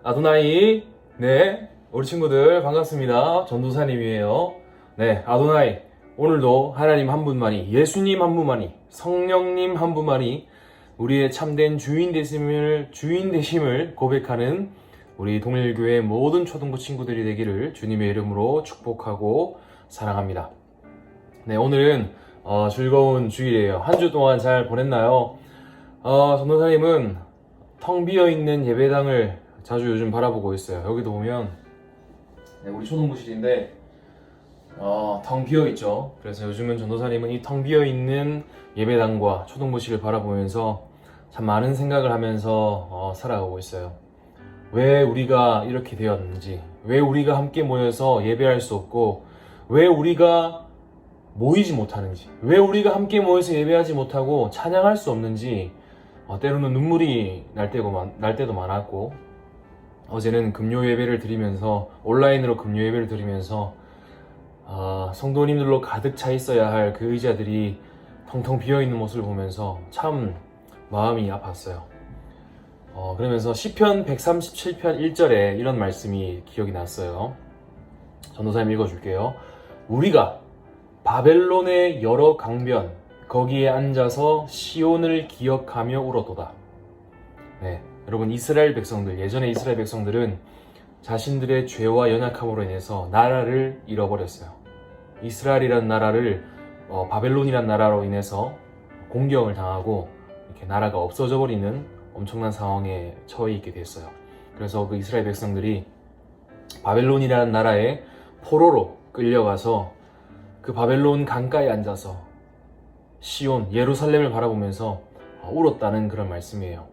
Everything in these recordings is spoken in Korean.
아도나이. 네, 우리 친구들 반갑습니다. 전도사님이에요. 네, 아도나이. 오늘도 하나님 한 분만이, 예수님 한 분만이, 성령님 한 분만이 우리의 참된 주인 되심을 고백하는 우리 동일교회 모든 초등부 친구들이 되기를 주님의 이름으로 축복하고 사랑합니다. 네, 오늘은 즐거운 주일이에요. 한 주 동안 잘 보냈나요? 전도사님은 텅 비어있는 예배당을 자주 요즘 바라보고 있어요. 여기도 보면 네, 우리 초등부실인데 텅 비어있죠. 그래서 요즘은 전도사님은 이 텅 비어있는 예배당과 초등부실을 바라보면서 참 많은 생각을 하면서 살아가고 있어요. 왜 우리가 이렇게 되었는지, 왜 우리가 함께 모여서 예배할 수 없고, 왜 우리가 모이지 못하는지, 왜 우리가 함께 모여서 예배하지 못하고 찬양할 수 없는지 때로는 눈물이 날 때도 많았고, 어제는 금요 예배를 드리면서 온라인으로 금요 예배를 드리면서 성도님들로 가득 차 있어야 할 그 의자들이 텅텅 비어있는 모습을 보면서 참 마음이 아팠어요. 그러면서 시편 137편 1절에 이런 말씀이 기억이 났어요. 전도사님 읽어줄게요. 우리가 바벨론의 여러 강변 거기에 앉아서 시온을 기억하며 울었도다. 네, 여러분, 이스라엘 백성들, 예전에 이스라엘 백성들은 자신들의 죄와 연약함으로 인해서 나라를 잃어버렸어요. 이스라엘이라는 나라를 바벨론이라는 나라로 인해서 공경을 당하고 이렇게 나라가 없어져 버리는 엄청난 상황에 처해 있게 됐어요. 그래서 그 이스라엘 백성들이 바벨론이라는 나라의 포로로 끌려가서 그 바벨론 강가에 앉아서 시온, 예루살렘을 바라보면서 울었다는 그런 말씀이에요.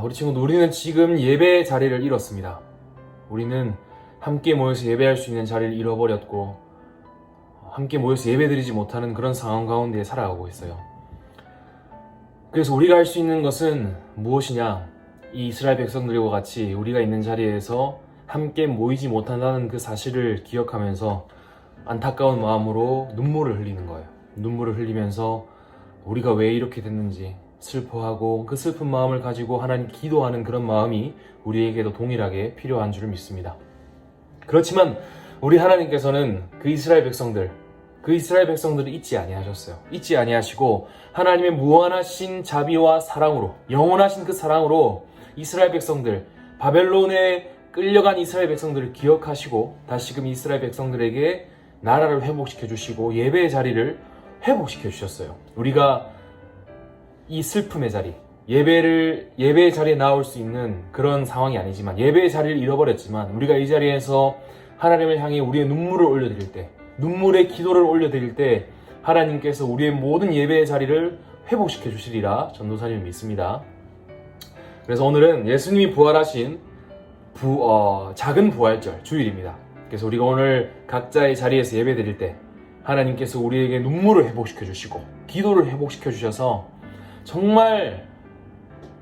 우리 친구들, 우리는 지금 예배 자리를 잃었습니다. 우리는 함께 모여서 예배할 수 있는 자리를 잃어버렸고, 함께 모여서 예배드리지 못하는 그런 상황 가운데 살아가고 있어요. 그래서 우리가 할 수 있는 것은 무엇이냐? 이 이스라엘 백성들과 같이 우리가 있는 자리에서 함께 모이지 못한다는 그 사실을 기억하면서 안타까운 마음으로 눈물을 흘리는 거예요. 눈물을 흘리면서 우리가 왜 이렇게 됐는지 슬퍼하고, 그 슬픈 마음을 가지고 하나님 기도하는 그런 마음이 우리에게도 동일하게 필요한 줄 믿습니다. 그렇지만 우리 하나님께서는 그 이스라엘 백성들을 잊지 아니하셨어요. 잊지 아니하시고 하나님의 무한하신 자비와 사랑으로, 영원하신 그 사랑으로 이스라엘 백성들, 바벨론에 끌려간 이스라엘 백성들을 기억하시고 다시금 이스라엘 백성들에게 나라를 회복시켜 주시고 예배의 자리를 회복시켜 주셨어요. 우리가 이 슬픔의 자리, 예배의 자리에 나올 수 있는 그런 상황이 아니지만, 예배의 자리를 잃어버렸지만, 우리가 이 자리에서 하나님을 향해 우리의 눈물을 올려드릴 때, 눈물의 기도를 올려드릴 때 하나님께서 우리의 모든 예배의 자리를 회복시켜 주시리라 전도사님을 믿습니다. 그래서 오늘은 예수님이 부활하신 작은 부활절 주일입니다. 그래서 우리가 오늘 각자의 자리에서 예배 드릴 때 하나님께서 우리에게 눈물을 회복시켜 주시고 기도를 회복시켜 주셔서 정말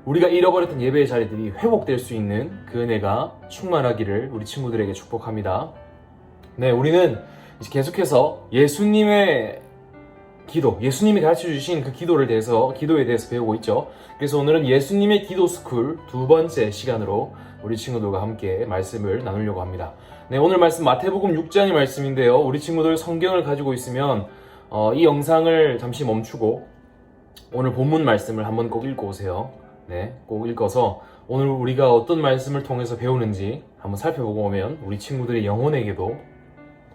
우리가 잃어버렸던 예배의 자리들이 회복될 수 있는 그 은혜가 충만하기를 우리 친구들에게 축복합니다. 네, 우리는 이제 계속해서 예수님의 기도, 예수님이 가르쳐 주신 그 기도에 대해서 배우고 있죠. 그래서 오늘은 예수님의 기도 스쿨 두 번째 시간으로 우리 친구들과 함께 말씀을 나누려고 합니다. 네, 오늘 말씀 마태복음 6장의 말씀인데요. 우리 친구들 성경을 가지고 있으면 이 영상을 잠시 멈추고 오늘 본문 말씀을 한번 꼭 읽고 오세요. 네, 꼭 읽어서 오늘 우리가 어떤 말씀을 통해서 배우는지 한번 살펴보고 오면 우리 친구들의 영혼에게도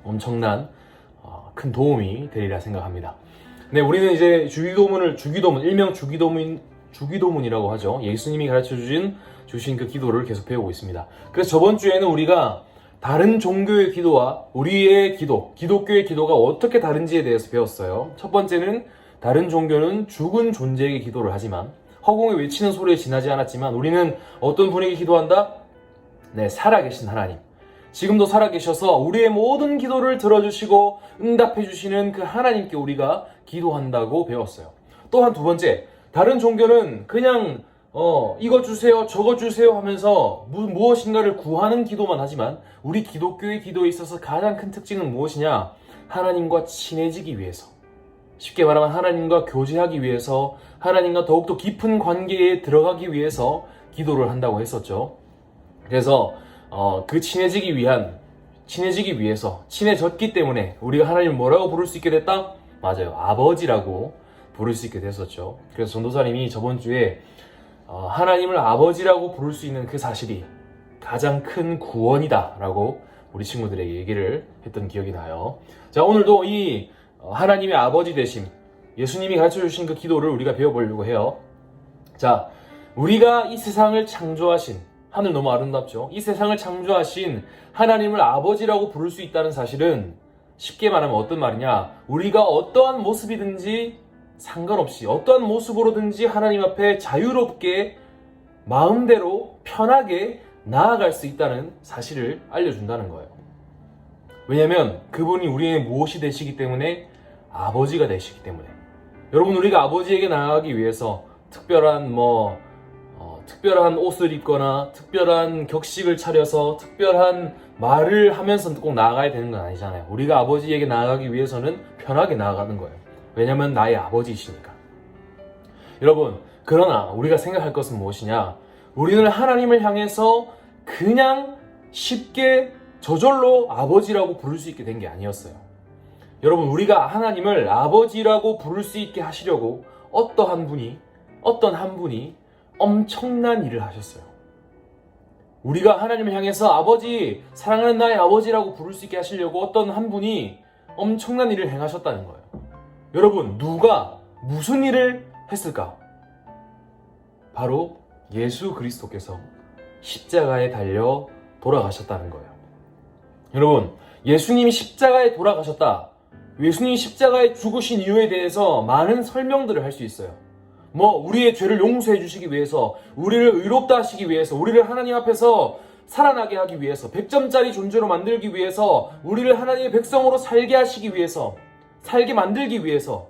엄청난 큰 도움이 되리라 생각합니다. 네, 우리는 이제 주기도문, 일명 주기도문이라고 하죠. 예수님이 가르쳐 주신 그 기도를 계속 배우고 있습니다. 그래서 저번 주에는 우리가 다른 종교의 기도와 우리의 기도, 기독교의 기도가 어떻게 다른지에 대해서 배웠어요. 첫 번째는 다른 종교는 죽은 존재에게 기도를 하지만, 허공에 외치는 소리에 지나지 않았지만, 우리는 어떤 분에게 기도한다? 네, 살아계신 하나님. 지금도 살아계셔서 우리의 모든 기도를 들어주시고 응답해주시는 그 하나님께 우리가 기도한다고 배웠어요. 또한 두 번째, 다른 종교는 그냥 이거 주세요, 저거 주세요 하면서 무엇인가를 구하는 기도만 하지만, 우리 기독교의 기도에 있어서 가장 큰 특징은 무엇이냐? 하나님과 친해지기 위해서, 쉽게 말하면 하나님과 교제하기 위해서, 하나님과 더욱더 깊은 관계에 들어가기 위해서 기도를 한다고 했었죠. 그래서 그 친해지기 위해서 친해졌기 때문에 우리가 하나님을 뭐라고 부를 수 있게 됐다? 맞아요. 아버지라고 부를 수 있게 됐었죠. 그래서 전도사님이 저번 주에 하나님을 아버지라고 부를 수 있는 그 사실이 가장 큰 구원이다 라고 우리 친구들에게 얘기를 했던 기억이 나요. 자, 오늘도 이 하나님의 아버지 되심, 예수님이 가르쳐 주신 그 기도를 우리가 배워보려고 해요. 자, 우리가 이 세상을 창조하신, 하늘 너무 아름답죠? 이 세상을 창조하신 하나님을 아버지라고 부를 수 있다는 사실은 쉽게 말하면 어떤 말이냐? 우리가 어떠한 모습이든지 상관없이 어떠한 모습으로든지 하나님 앞에 자유롭게 마음대로 편하게 나아갈 수 있다는 사실을 알려준다는 거예요. 왜냐하면 그분이 우리의 무엇이 되시기 때문에 아버지가 되시기 때문에. 여러분, 우리가 아버지에게 나아가기 위해서 특별한 옷을 입거나 특별한 격식을 차려서 특별한 말을 하면서 꼭 나아가야 되는 건 아니잖아요. 우리가 아버지에게 나아가기 위해서는 편하게 나아가는 거예요. 왜냐하면 나의 아버지이시니까. 여러분, 그러나 우리가 생각할 것은 무엇이냐? 우리는 하나님을 향해서 그냥 쉽게 저절로 아버지라고 부를 수 있게 된 게 아니었어요. 여러분, 우리가 하나님을 아버지라고 부를 수 있게 하시려고 어떤 한 분이 엄청난 일을 하셨어요. 우리가 하나님을 향해서 아버지, 사랑하는 나의 아버지라고 부를 수 있게 하시려고 어떤 한 분이 엄청난 일을 행하셨다는 거예요. 여러분, 누가 무슨 일을 했을까? 바로 예수 그리스도께서 십자가에 달려 돌아가셨다는 거예요. 여러분, 예수님이 십자가에 돌아가셨다. 예수님이 십자가에 죽으신 이유에 대해서 많은 설명들을 할 수 있어요. 우리의 죄를 용서해 주시기 위해서, 우리를 의롭다 하시기 위해서, 우리를 하나님 앞에서 살아나게 하기 위해서, 100점짜리 존재로 만들기 위해서, 우리를 하나님의 백성으로 살게 하시기 위해서, 살게 만들기 위해서,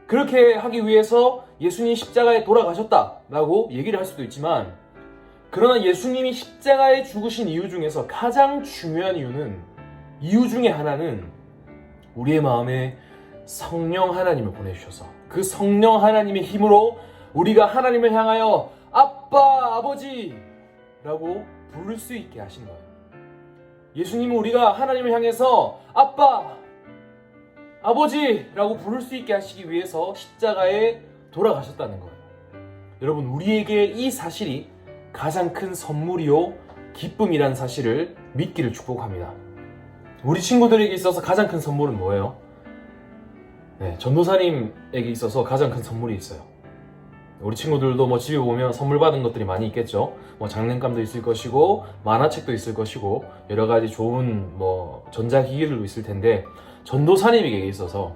그렇게 하기 위해서 예수님이 십자가에 돌아가셨다라고 얘기를 할 수도 있지만, 그러나 예수님이 십자가에 죽으신 이유 중에서 가장 중요한 이유 중에 하나는 우리의 마음에 성령 하나님을 보내주셔서 그 성령 하나님의 힘으로 우리가 하나님을 향하여 아빠, 아버지라고 부를 수 있게 하신 거예요. 예수님은 우리가 하나님을 향해서 아빠, 아버지라고 부를 수 있게 하시기 위해서 십자가에 돌아가셨다는 거예요. 여러분, 우리에게 이 사실이 가장 큰 선물이요 기쁨이라는 사실을 믿기를 축복합니다. 우리 친구들에게 있어서 가장 큰 선물은 뭐예요? 전도사님에게 있어서 가장 큰 선물이 있어요. 우리 친구들도 집에 보면 선물 받은 것들이 많이 있겠죠. 장난감도 있을 것이고 만화책도 있을 것이고 여러 가지 좋은 전자기기들도 있을 텐데, 전도사님에게 있어서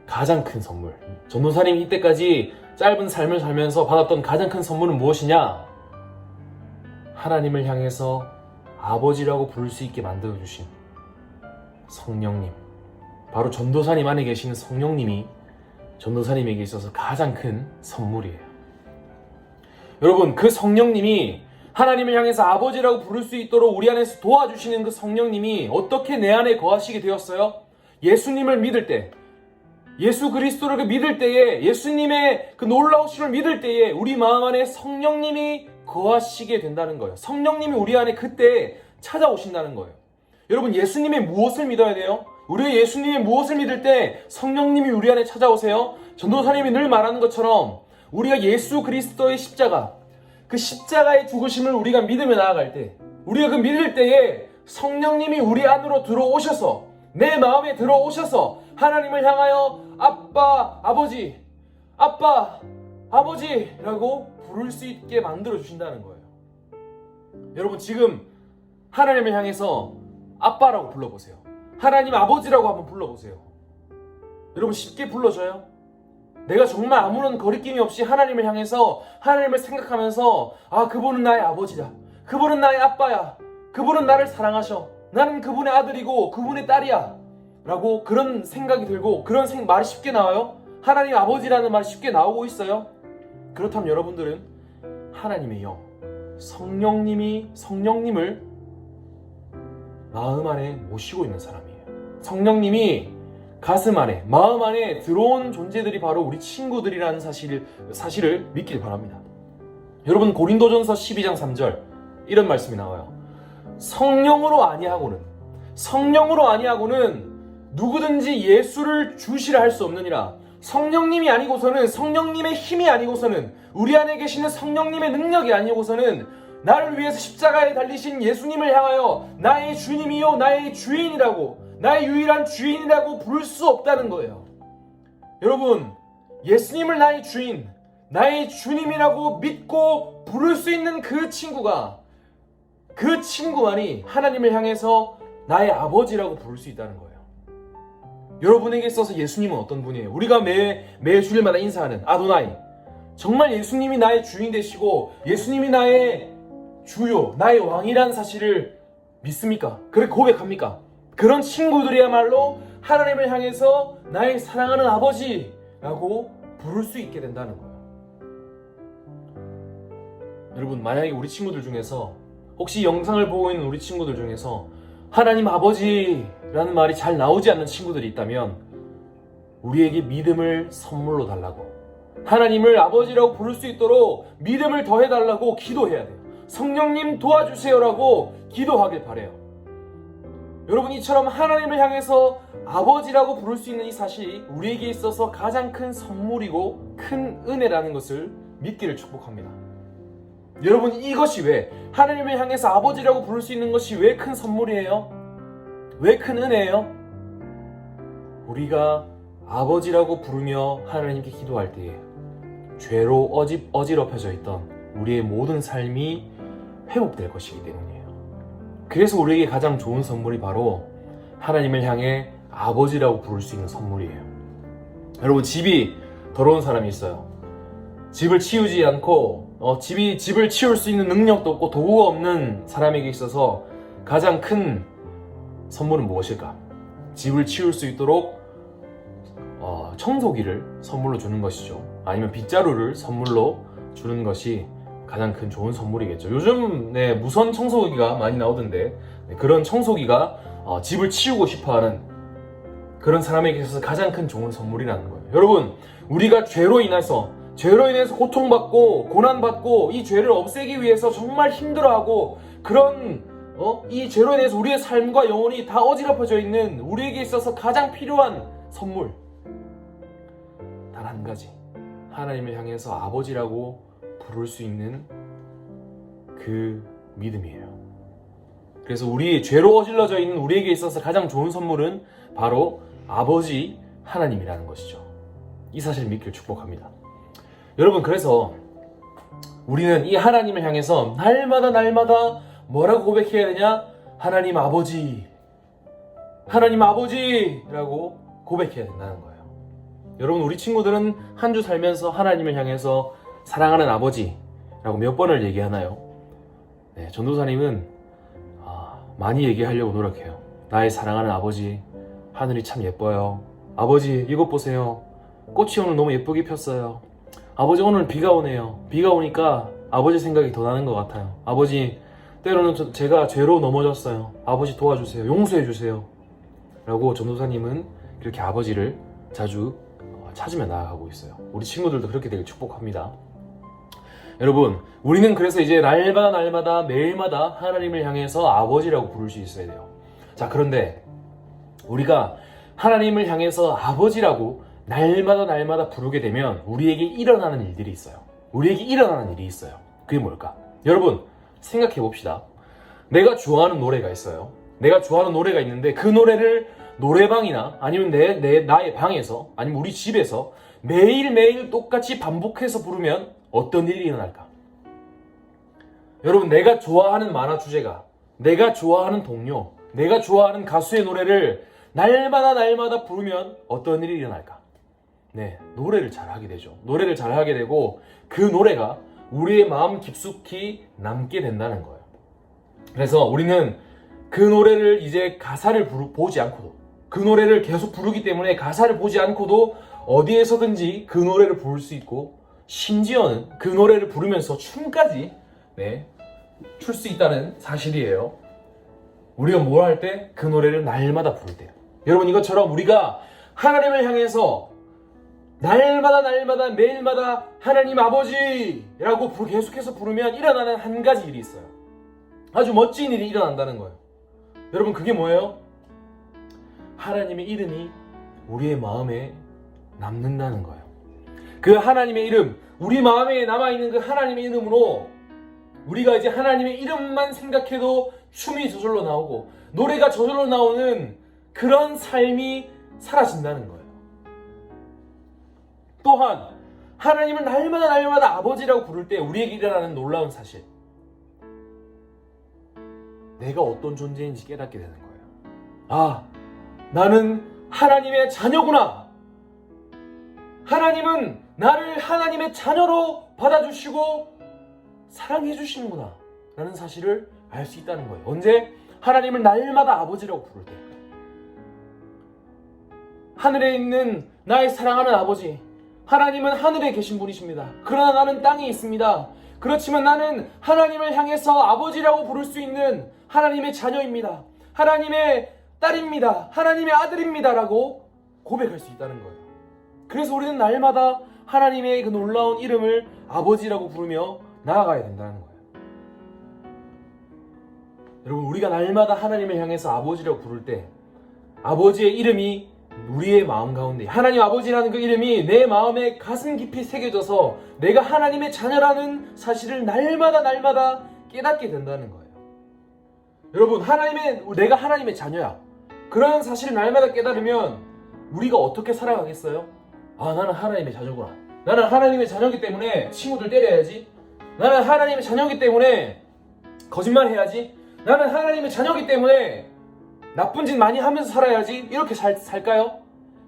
가장 큰 선물, 전도사님이 이때까지 짧은 삶을 살면서 받았던 가장 큰 선물은 무엇이냐? 하나님을 향해서 아버지라고 부를 수 있게 만들어주신 성령님, 바로 전도사님 안에 계시는 성령님이 전도사님에게 있어서 가장 큰 선물이에요. 여러분, 그 성령님이 하나님을 향해서 아버지라고 부를 수 있도록 우리 안에서 도와주시는 그 성령님이 어떻게 내 안에 거하시게 되었어요? 예수님을 믿을 때, 예수 그리스도를 믿을 때에, 예수님의 그 놀라우심을 믿을 때에 우리 마음 안에 성령님이 거하시게 된다는 거예요. 성령님이 우리 안에 그때 찾아오신다는 거예요. 여러분, 예수님의 무엇을 믿어야 돼요? 우리가 예수님의 무엇을 믿을 때 성령님이 우리 안에 찾아오세요? 전도사님이 늘 말하는 것처럼 우리가 예수 그리스도의 십자가, 그 십자가의 죽으심을 우리가 믿으며 나아갈 때, 우리가 그 믿을 때에 성령님이 우리 안으로 들어오셔서, 내 마음에 들어오셔서 하나님을 향하여 아빠, 아버지, 아빠, 아버지라고 부를 수 있게 만들어 주신다는 거예요. 여러분, 지금 하나님을 향해서 아빠라고 불러보세요. 하나님 아버지라고 한번 불러보세요. 여러분, 쉽게 불러줘요? 내가 정말 아무런 거리낌이 없이 하나님을 향해서 하나님을 생각하면서 그분은 나의 아버지다, 그분은 나의 아빠야, 그분은 나를 사랑하셔, 나는 그분의 아들이고 그분의 딸이야 라고 그런 생각이 들고 그런 말이 쉽게 나와요? 하나님 아버지라는 말이 쉽게 나오고 있어요? 그렇다면 여러분들은 하나님의 영, 성령님을 마음 안에 모시고 있는 사람이에요. 성령님이 가슴 안에, 마음 안에 들어온 존재들이 바로 우리 친구들이라는 사실을 믿길 바랍니다. 여러분 고린도전서 12장 3절 이런 말씀이 나와요. 성령으로 아니하고는 누구든지 예수를 주시라 할 수 없느니라. 성령님이 아니고서는, 성령님의 힘이 아니고서는, 우리 안에 계시는 성령님의 능력이 아니고서는 나를 위해서 십자가에 달리신 예수님을 향하여 나의 주님이요 나의 주인이라고, 나의 유일한 주인이라고 부를 수 없다는 거예요. 여러분, 예수님을 나의 주인, 나의 주님이라고 믿고 부를 수 있는 그 친구만이 하나님을 향해서 나의 아버지라고 부를 수 있다는 거예요. 여러분에게 있어서 예수님은 어떤 분이에요? 우리가 매 주일마다 인사하는 아도나이, 정말 예수님이 나의 주인 되시고 예수님이 나의 주요, 나의 왕이라는 사실을 믿습니까? 그렇게 고백합니까? 그런 친구들이야말로 하나님을 향해서 나의 사랑하는 아버지라고 부를 수 있게 된다는 거예요. 여러분, 만약에 우리 친구들 중에서, 혹시 영상을 보고 있는 우리 친구들 중에서 하나님 아버지라는 말이 잘 나오지 않는 친구들이 있다면 우리에게 믿음을 선물로 달라고, 하나님을 아버지라고 부를 수 있도록 믿음을 더해달라고 기도해야 돼요. 성령님 도와주세요라고 기도하길 바래요. 여러분, 이처럼 하나님을 향해서 아버지라고 부를 수 있는 이 사실이 우리에게 있어서 가장 큰 선물이고 큰 은혜라는 것을 믿기를 축복합니다. 여러분, 이것이 왜 하나님을 향해서 아버지라고 부를 수 있는 것이 왜 큰 선물이에요? 왜 큰 은혜예요? 우리가 아버지라고 부르며 하나님께 기도할 때에 죄로 어지럽혀져 있던 우리의 모든 삶이 회복될 것이기 때문이에요. 그래서 우리에게 가장 좋은 선물이 바로 하나님을 향해 아버지라고 부를 수 있는 선물이에요. 여러분, 집이 더러운 사람이 있어요. 집을 치우지 않고 집을 치울 수 있는 능력도 없고 도구가 없는 사람에게 있어서 가장 큰 선물은 무엇일까? 집을 치울 수 있도록 청소기를 선물로 주는 것이죠. 아니면 빗자루를 선물로 주는 것이 가장 큰 좋은 선물이겠죠. 요즘 무선 청소기가 많이 나오던데, 그런 청소기가 집을 치우고 싶어하는 그런 사람에게 있어서 가장 큰 좋은 선물이라는 거예요. 여러분, 우리가 죄로 인해서 고통받고 고난받고 이 죄를 없애기 위해서 정말 힘들어하고, 그런 이 죄로 인해서 우리의 삶과 영혼이 다 어지럽혀져 있는 우리에게 있어서 가장 필요한 선물, 단 한 가지, 하나님을 향해서 아버지라고 부를 수 있는 그 믿음이에요. 그래서 우리 죄로 어질러져 있는 우리에게 있어서 가장 좋은 선물은 바로 아버지 하나님이라는 것이죠. 이 사실을 믿기를 축복합니다. 여러분, 그래서 우리는 이 하나님을 향해서 날마다 뭐라고 고백해야 되냐? 하나님 아버지라고 고백해야 된다는 거예요. 여러분, 우리 친구들은 한 주 살면서 하나님을 향해서 사랑하는 아버지라고 몇 번을 얘기하나요? 전도사님은 많이 얘기하려고 노력해요. 나의 사랑하는 아버지, 하늘이 참 예뻐요. 아버지, 이것 보세요. 꽃이 오늘 너무 예쁘게 폈어요. 아버지, 오늘 비가 오네요. 비가 오니까 아버지 생각이 더 나는 것 같아요. 아버지, 때로는 제가 죄로 넘어졌어요. 아버지 도와주세요. 용서해주세요. 라고 전도사님은 그렇게 아버지를 자주 찾으며 나아가고 있어요. 우리 친구들도 그렇게 되길 축복합니다. 여러분, 우리는 그래서 이제 날마다 매일마다 하나님을 향해서 아버지라고 부를 수 있어야 돼요. 자, 그런데 우리가 하나님을 향해서 아버지라고 날마다 부르게 되면 우리에게 일어나는 일들이 있어요. 그게 뭘까? 여러분, 생각해 봅시다. 내가 좋아하는 노래가 있어요. 내가 좋아하는 노래가 있는데 그 노래를 노래방이나 아니면 나의 방에서, 아니면 우리 집에서 매일매일 똑같이 반복해서 부르면 어떤 일이 일어날까? 여러분, 내가 좋아하는 만화 주제가, 내가 좋아하는 동료, 내가 좋아하는 가수의 노래를 날마다 부르면 어떤 일이 일어날까? 노래를 잘하게 되죠. 노래를 잘하게 되고 그 노래가 우리의 마음 깊숙이 남게 된다는 거예요. 그래서 우리는 그 노래를 이제 가사를 보지 않고도, 그 노래를 계속 부르기 때문에 가사를 보지 않고도 어디에서든지 그 노래를 부를 수 있고, 심지어는 그 노래를 부르면서 춤까지 출 수 있다는 사실이에요. 우리가 뭘 할 때? 그 노래를 날마다 부를 때요. 여러분, 이것처럼 우리가 하나님을 향해서 날마다 매일마다 하나님 아버지라고 계속해서 부르면 일어나는 한 가지 일이 있어요. 아주 멋진 일이 일어난다는 거예요. 여러분, 그게 뭐예요? 하나님의 이름이 우리의 마음에 남는다는 거예요. 그 하나님의 이름, 우리 마음에 남아있는 그 하나님의 이름으로 우리가 이제 하나님의 이름만 생각해도 춤이 저절로 나오고 노래가 저절로 나오는 그런 삶이 사라진다는 거예요. 또한 하나님을 날마다 아버지라고 부를 때 우리에게 일어나는 놀라운 사실, 내가 어떤 존재인지 깨닫게 되는 거예요. 아, 나는 하나님의 자녀구나. 하나님은 나를 하나님의 자녀로 받아주시고 사랑해 주시는구나 라는 사실을 알 수 있다는 거예요. 언제? 하나님을 날마다 아버지라고 부를 때. 하늘에 있는 나의 사랑하는 아버지, 하나님은 하늘에 계신 분이십니다. 그러나 나는 땅에 있습니다. 그렇지만 나는 하나님을 향해서 아버지라고 부를 수 있는 하나님의 자녀입니다. 하나님의 딸입니다. 하나님의 아들입니다 라고 고백할 수 있다는 거예요. 그래서 우리는 날마다 하나님의 그 놀라운 이름을 아버지라고 부르며 나아가야 된다는 거예요. 여러분, 우리가 날마다 하나님을 향해서 아버지라고 부를 때 아버지의 이름이 우리의 마음 가운데, 하나님 아버지라는 그 이름이 내 마음에 가슴 깊이 새겨져서 내가 하나님의 자녀라는 사실을 날마다 깨닫게 된다는 거예요. 여러분, 내가 하나님의 자녀야, 그런 사실을 날마다 깨달으면 우리가 어떻게 살아가겠어요? 아, 나는 하나님의 자녀구나. 나는 하나님의 자녀이기 때문에 친구들 때려야지. 나는 하나님의 자녀이기 때문에 거짓말 해야지. 나는 하나님의 자녀이기 때문에 나쁜 짓 많이 하면서 살아야지. 이렇게 살까요?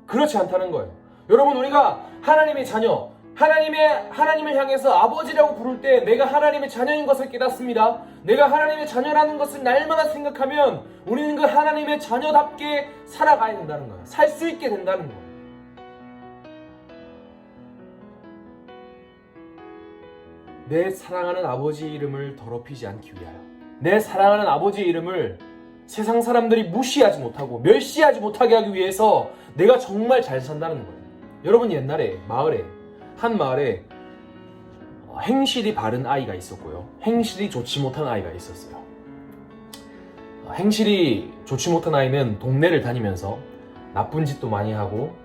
그렇지 않다는 거예요. 여러분, 우리가 하나님의 자녀, 하나님을 향해서 아버지라고 부를 때 내가 하나님의 자녀인 것을 깨닫습니다. 내가 하나님의 자녀라는 것을 날마다 생각하면 우리는 그 하나님의 자녀답게 살아가야 된다는 거예요. 살 수 있게 된다는 거예요. 내 사랑하는 아버지의 이름을 더럽히지 않기 위하여, 내 사랑하는 아버지의 이름을 세상 사람들이 무시하지 못하고 멸시하지 못하게 하기 위해서 내가 정말 잘 산다는 거예요. 여러분, 옛날에 한 마을에 행실이 바른 아이가 있었고요, 행실이 좋지 못한 아이가 있었어요. 행실이 좋지 못한 아이는 동네를 다니면서 나쁜 짓도 많이 하고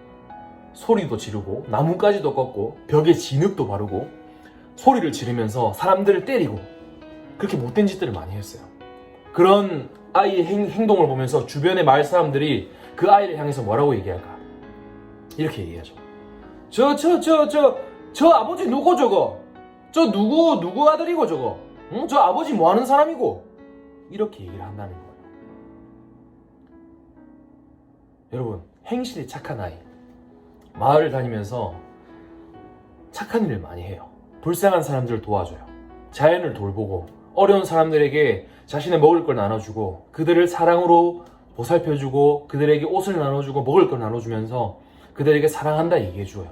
소리도 지르고 나뭇가지도 꺾고 벽에 진흙도 바르고 소리를 지르면서 사람들을 때리고 그렇게 못된 짓들을 많이 했어요. 그런 아이의 행동을 보면서 주변의 마을 사람들이 그 아이를 향해서 뭐라고 얘기할까? 이렇게 얘기하죠. 저 아버지 누구 저거? 저 누구 아들이고 저거? 응? 저 아버지 뭐 하는 사람이고? 이렇게 얘기를 한다는 거예요. 여러분, 행실이 착한 아이, 마을을 다니면서 착한 일을 많이 해요. 불쌍한 사람들을 도와줘요. 자연을 돌보고 어려운 사람들에게 자신의 먹을 걸 나눠주고 그들을 사랑으로 보살펴주고 그들에게 옷을 나눠주고 먹을 걸 나눠주면서 그들에게 사랑한다 얘기해줘요.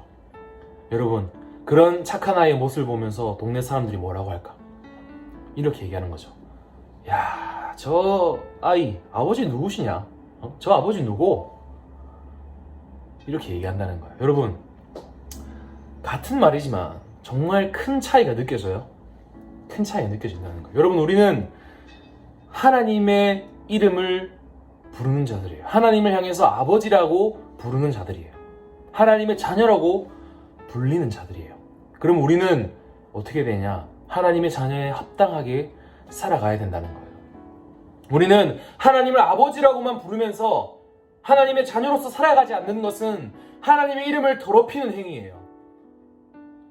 여러분, 그런 착한 아이의 모습을 보면서 동네 사람들이 뭐라고 할까? 이렇게 얘기하는 거죠. 야, 저 아이 아버지 누구시냐? 저 아버지 누구? 이렇게 얘기한다는 거예요. 여러분, 같은 말이지만 정말 큰 차이가 느껴져요. 큰 차이가 느껴진다는 거예요. 여러분, 우리는 하나님의 이름을 부르는 자들이에요. 하나님을 향해서 아버지라고 부르는 자들이에요. 하나님의 자녀라고 불리는 자들이에요. 그럼 우리는 어떻게 되냐? 하나님의 자녀에 합당하게 살아가야 된다는 거예요. 우리는 하나님을 아버지라고만 부르면서 하나님의 자녀로서 살아가지 않는 것은 하나님의 이름을 더럽히는 행위예요.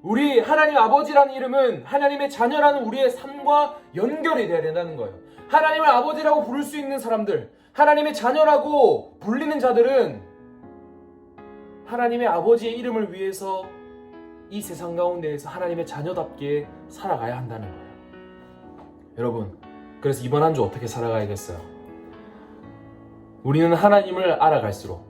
우리 하나님 아버지라는 이름은 하나님의 자녀라는 우리의 삶과 연결이 돼야 된다는 거예요. 하나님을 아버지라고 부를 수 있는 사람들, 하나님의 자녀라고 불리는 자들은 하나님의 아버지의 이름을 위해서 이 세상 가운데에서 하나님의 자녀답게 살아가야 한다는 거예요. 여러분, 그래서 이번 한 주 어떻게 살아가야겠어요? 우리는 하나님을 알아갈수록,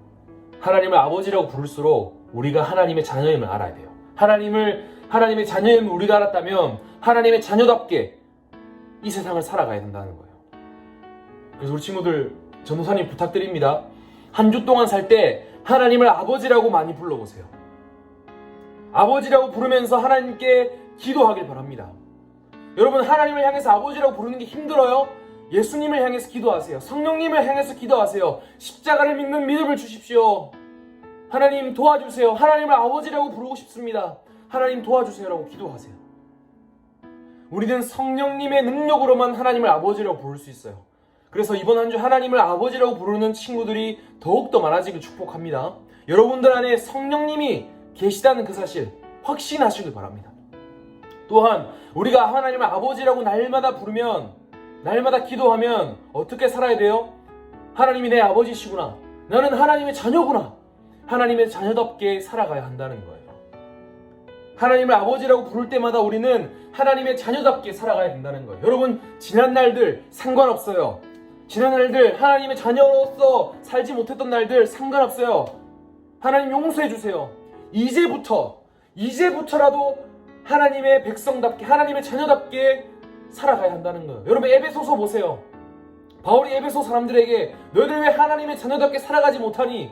하나님을 아버지라고 부를수록 우리가 하나님의 자녀임을 알아야 돼요. 하나님의 자녀임을 우리가 알았다면 하나님의 자녀답게 이 세상을 살아가야 된다는 거예요. 그래서 우리 친구들, 전도사님 부탁드립니다. 한 주 동안 살 때 하나님을 아버지라고 많이 불러보세요. 아버지라고 부르면서 하나님께 기도하길 바랍니다. 여러분, 하나님을 향해서 아버지라고 부르는 게 힘들어요? 예수님을 향해서 기도하세요. 성령님을 향해서 기도하세요. 십자가를 믿는 믿음을 주십시오. 하나님 도와주세요. 하나님을 아버지라고 부르고 싶습니다. 하나님 도와주세요라고 기도하세요. 우리는 성령님의 능력으로만 하나님을 아버지라고 부를 수 있어요. 그래서 이번 한 주 하나님을 아버지라고 부르는 친구들이 더욱더 많아지길 축복합니다. 여러분들 안에 성령님이 계시다는 그 사실 확신하시길 바랍니다. 또한 우리가 하나님을 아버지라고 날마다 부르면, 날마다 기도하면 어떻게 살아야 돼요? 하나님이 내 아버지시구나. 나는 하나님의 자녀구나. 하나님의 자녀답게 살아가야 한다는 거예요. 하나님을 아버지라고 부를 때마다 우리는 하나님의 자녀답게 살아가야 된다는 거예요. 여러분, 지난 날들 상관없어요. 지난 날들 하나님의 자녀로서 살지 못했던 날들 상관없어요. 하나님 용서해 주세요. 이제부터라도 하나님의 백성답게, 하나님의 자녀답게 살아가야 한다는 거예요. 여러분, 에베소서 보세요. 바울이 에베소 사람들에게 너희들 왜 하나님의 자녀답게 살아가지 못하니?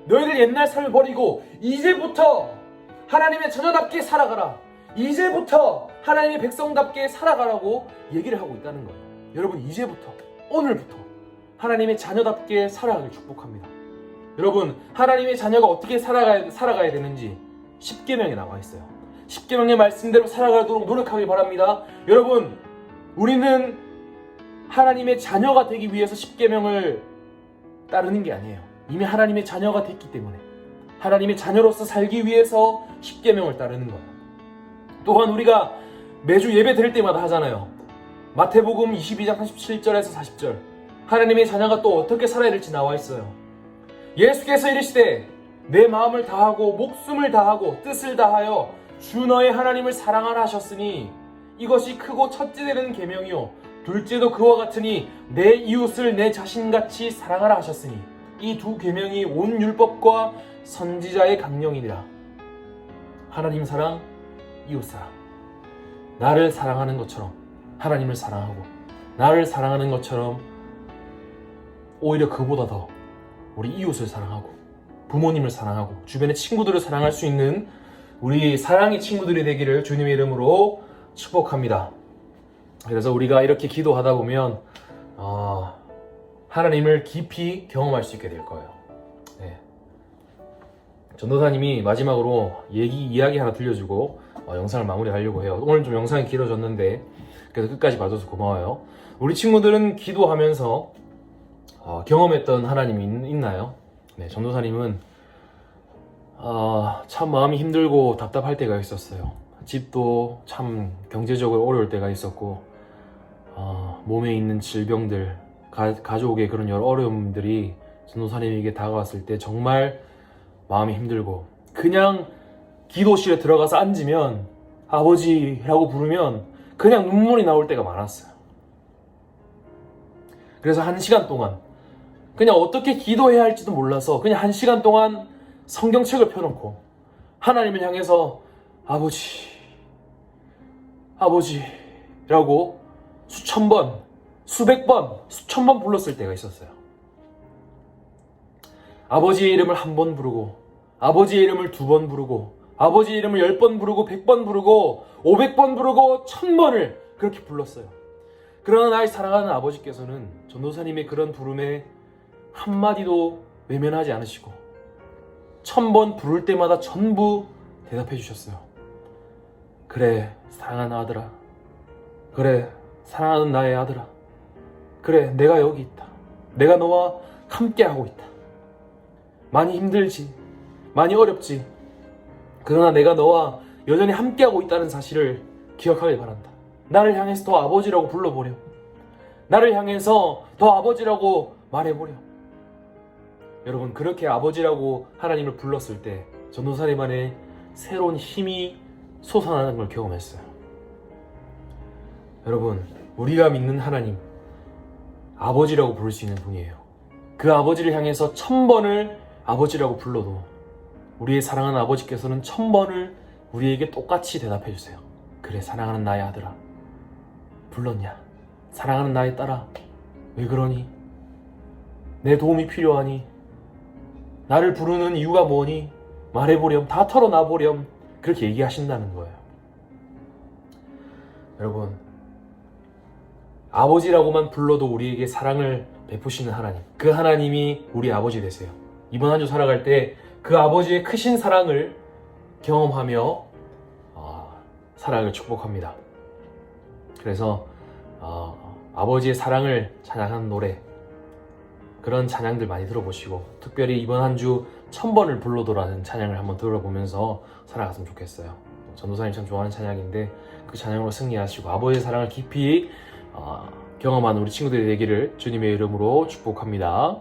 너희들 옛날 삶을 버리고 이제부터 하나님의 자녀답게 살아가라. 이제부터 하나님의 백성답게 살아가라고 얘기를 하고 있다는 거예요. 여러분, 이제부터, 오늘부터 하나님의 자녀답게 살아가길 축복합니다. 여러분, 하나님의 자녀가 어떻게 살아가야 되는지 십계명에 나와 있어요. 십계명의 말씀대로 살아가도록 노력하길 바랍니다. 여러분, 우리는 하나님의 자녀가 되기 위해서 십계명을 따르는 게 아니에요. 이미 하나님의 자녀가 됐기 때문에 하나님의 자녀로서 살기 위해서 십계명을 따르는 거예요. 또한 우리가 매주 예배 드릴 때마다 하잖아요. 마태복음 22장 37절에서 40절, 하나님의 자녀가 또 어떻게 살아야 될지 나와 있어요. 예수께서 이르시되 내 마음을 다하고 목숨을 다하고 뜻을 다하여 주 너의 하나님을 사랑하라 하셨으니 이것이 크고 첫째 되는 계명이요 둘째도 그와 같으니 내 이웃을 내 자신같이 사랑하라 하셨으니 이 두 계명이 온 율법과 선지자의 강령이니라. 하나님 사랑, 이웃 사랑. 나를 사랑하는 것처럼 하나님을 사랑하고, 나를 사랑하는 것처럼 오히려 그보다 더 우리 이웃을 사랑하고, 부모님을 사랑하고, 주변의 친구들을 사랑할 수 있는 우리 사랑의 친구들이 되기를 주님의 이름으로 축복합니다. 그래서 우리가 이렇게 기도하다 보면 하나님을 깊이 경험할 수 있게 될 거예요. 네. 전도사님이 마지막으로 이야기 하나 들려주고 영상을 마무리하려고 해요. 오늘 좀 영상이 길어졌는데 그래서 끝까지 봐줘서 고마워요. 우리 친구들은 기도하면서 경험했던 하나님이 있나요? 네, 전도사님은 참 마음이 힘들고 답답할 때가 있었어요. 집도 참 경제적으로 어려울 때가 있었고 몸에 있는 질병들, 가족의 그런 여러 어려움들이 전도사님에게 다가왔을 때 정말 마음이 힘들고, 그냥 기도실에 들어가서 앉으면 아버지라고 부르면 그냥 눈물이 나올 때가 많았어요. 그래서 1시간 동안 그냥 어떻게 기도해야 할지도 몰라서 그냥 1시간 동안 성경책을 펴놓고 하나님을 향해서 아버지, 아버지라고 수천 번, 수백 번, 수천 번 불렀을 때가 있었어요. 아버지의 이름을 1번 부르고, 아버지의 이름을 2번 부르고, 아버지의 이름을 10번 부르고, 100번 부르고, 500번 부르고, 1000번을 그렇게 불렀어요. 그러나 나의 사랑하는 아버지께서는 전도사님의 그런 부름에 한마디도 외면하지 않으시고 1000번 부를 때마다 전부 대답해 주셨어요. 그래, 사랑하는 아들아. 그래, 사랑하는 나의 아들아. 그래, 내가 여기 있다. 내가 너와 함께하고 있다. 많이 힘들지, 많이 어렵지. 그러나 내가 너와 여전히 함께하고 있다는 사실을 기억하길 바란다. 나를 향해서 더 아버지라고 불러보려. 나를 향해서 더 아버지라고 말해보려. 여러분, 그렇게 아버지라고 하나님을 불렀을 때 전도사님 안에 새로운 힘이 솟아나는 걸 경험했어요. 여러분, 우리가 믿는 하나님, 아버지라고 부를 수 있는 분이에요. 그 아버지를 향해서 1000번을 아버지라고 불러도 우리의 사랑하는 아버지께서는 1000번을 우리에게 똑같이 대답해 주세요. 그래, 사랑하는 나의 아들아. 불렀냐? 사랑하는 나의 딸아. 왜 그러니? 내 도움이 필요하니? 나를 부르는 이유가 뭐니? 말해보렴. 다 털어놔보렴. 그렇게 얘기하신다는 거예요. 여러분, 아버지라고만 불러도 우리에게 사랑을 베푸시는 하나님, 그 하나님이 우리 아버지 되세요. 이번 한 주 살아갈 때 그 아버지의 크신 사랑을 경험하며 살아가길 축복합니다. 그래서 아버지의 사랑을 찬양하는 노래, 그런 찬양들 많이 들어보시고, 특별히 이번 한 주 1000번을 불러도라는 찬양을 한번 들어보면서 살아갔으면 좋겠어요. 전도사님 참 좋아하는 찬양인데 그 찬양으로 승리하시고 아버지의 사랑을 깊이 경험하는 우리 친구들이 되기를 주님의 이름으로 축복합니다.